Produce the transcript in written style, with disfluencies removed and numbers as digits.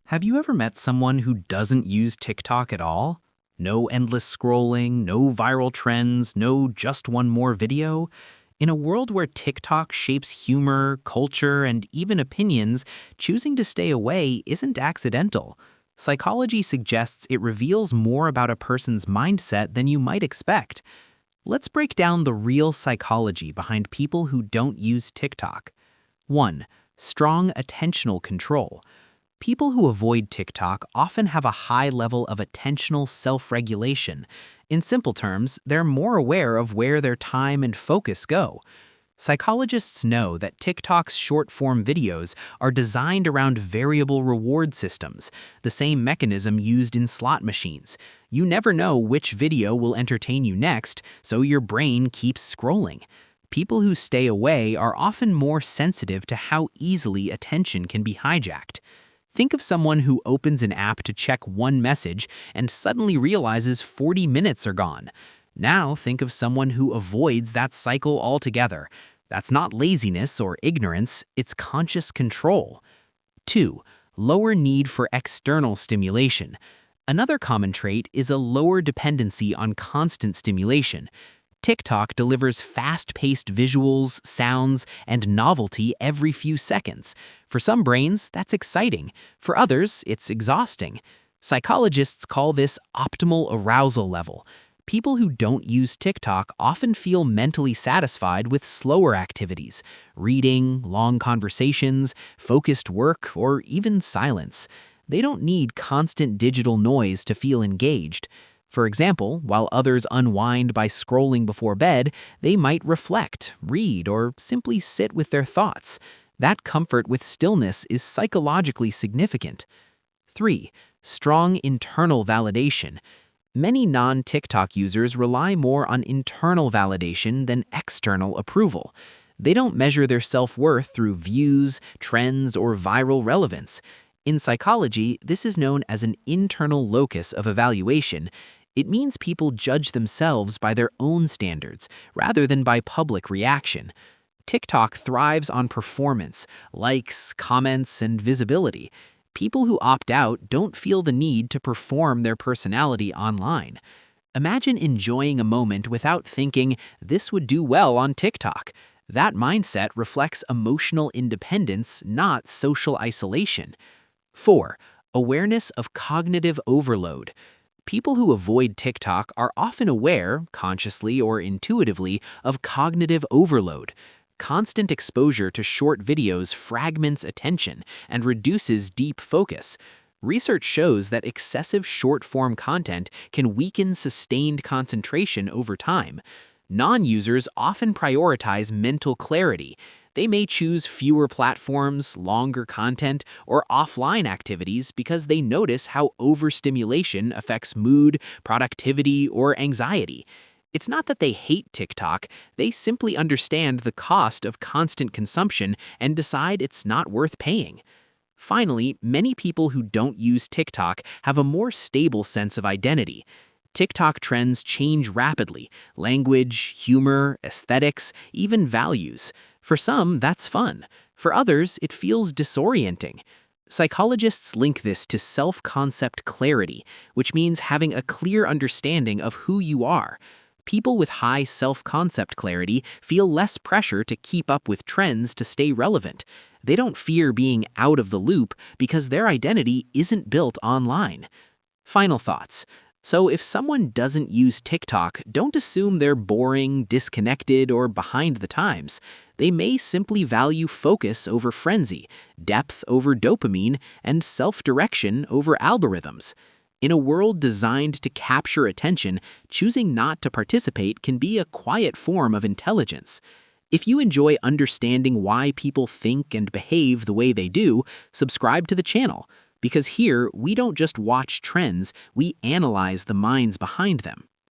Have you ever met someone who doesn't use TikTok at all? No endless scrolling, no viral trends, no just one more video? In a world where TikTok shapes humor, culture, and even opinions, choosing to stay away isn't accidental. Psychology suggests it reveals more about a person's mindset than you might expect. Let's break down the real psychology behind people who don't use TikTok. 1. Strong attentional control. People who avoid TikTok often have a high level of attentional self-regulation. In simple terms, they're more aware of where their time and focus go. Psychologists know that TikTok's short-form videos are designed around variable reward systems, the same mechanism used in slot machines. You never know which video will entertain you next, so your brain keeps scrolling. People who stay away are often more sensitive to how easily attention can be hijacked. Think of someone who opens an app to check one message and suddenly realizes 40 minutes are gone. Now think of someone who avoids that cycle altogether. That's not laziness or ignorance, it's conscious control. 2. Lower need for external stimulation. Another common trait is a lower dependency on constant stimulation. TikTok delivers fast-paced visuals, sounds, and novelty every few seconds. For some brains, that's exciting. For others, it's exhausting. Psychologists call this optimal arousal level. People who don't use TikTok often feel mentally satisfied with slower activities, reading, long conversations, focused work, or even silence. They don't need constant digital noise to feel engaged. For example, while others unwind by scrolling before bed, they might reflect, read, or simply sit with their thoughts. That comfort with stillness is psychologically significant. 3. Strong internal validation. Many non-TikTok users rely more on internal validation than external approval. They don't measure their self-worth through views, trends, or viral relevance. In psychology, this is known as an internal locus of evaluation. It means people judge themselves by their own standards, rather than by public reaction. TikTok thrives on performance, likes, comments, and visibility. People who opt out don't feel the need to perform their personality online. Imagine enjoying a moment without thinking, "This would do well on TikTok." That mindset reflects emotional independence, not social isolation. 4. Awareness of cognitive overload. People who avoid TikTok are often aware, consciously or intuitively, of cognitive overload. Constant exposure to short videos fragments attention and reduces deep focus. Research shows that excessive short-form content can weaken sustained concentration over time. Non-users often prioritize mental clarity. They may choose fewer platforms, longer content, or offline activities because they notice how overstimulation affects mood, productivity, or anxiety. It's not that they hate TikTok, they simply understand the cost of constant consumption and decide it's not worth paying. Finally, many people who don't use TikTok have a more stable sense of identity. TikTok trends change rapidly: language, humor, aesthetics, even values. For some, that's fun. For others, it feels disorienting. Psychologists link this to self-concept clarity, which means having a clear understanding of who you are. People with high self-concept clarity feel less pressure to keep up with trends to stay relevant. They don't fear being out of the loop because their identity isn't built online. Final thoughts. So if someone doesn't use TikTok, don't assume they're boring, disconnected, or behind the times. They may simply value focus over frenzy, depth over dopamine, and self-direction over algorithms. In a world designed to capture attention, choosing not to participate can be a quiet form of intelligence. If you enjoy understanding why people think and behave the way they do, subscribe to the channel. Because here, we don't just watch trends, we analyze the minds behind them.